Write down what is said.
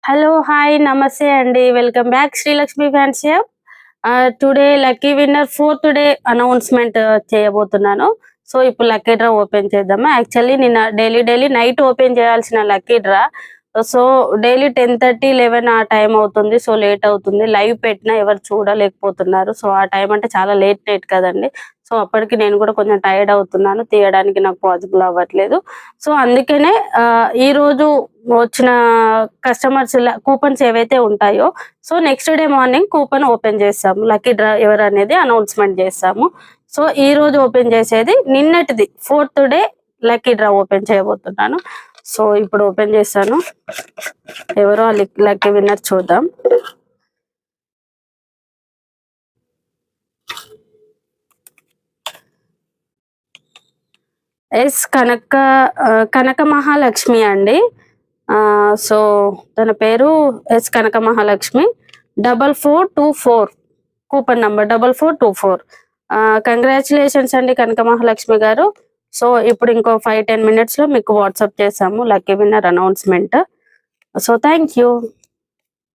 Hello, hi, నమస్తే అండి. Welcome back Srilakshmi fancy hub. Today lucky winner fourth day announcement చేయబోతున్నాను. So ఇప్పుడు lucky draw open చేద్దామా. Actually నిన్న డైలీ నైట్ ఓపెన్ చేయాల్సిన లక్కీ డ్రా సో డైలీ 10:30, 11 ఆ టైం అవుతుంది. సో లేట్ అవుతుంది. లైవ్ పెట్టినా ఎవరు చూడలేకపోతున్నారు. సో ఆ టైం అంటే చాలా లేట్ నైట్ కదండి. సో అప్పటికి నేను కూడా కొంచెం టైర్డ్ అవుతున్నాను, తీయడానికి నాకు పాసిబుల్ అవ్వట్లేదు. సో అందుకనే ఈ రోజు వచ్చిన కస్టమర్స్ కూపన్స్ ఏవైతే ఉంటాయో so next day morning coupon open చేస్తాము. లక్కీ డ్రా ఎవరు అనేది అనౌన్స్మెంట్ చేస్తాము. సో ఈ రోజు ఓపెన్ చేసేది నిన్నటిది 4th day lucky draw open చేయబోతున్నాను. సో ఇప్పుడు ఓపెన్ చేస్తాను. ఎవరో లక్కీ విన్నర్ చూద్దాం. ఎస్ కనక మహాలక్ష్మి అండి. సో తన పేరు ఎస్ కనక మహాలక్ష్మి. 4424 coupon number 4424. కంగ్రాచులేషన్స్ అండి కనక మహాలక్ష్మి గారు. సో ఇప్పుడు ఇంకో 5-10 minutes లో మీకు వాట్సాప్ చేసాము lucky winner announcement. So thank you.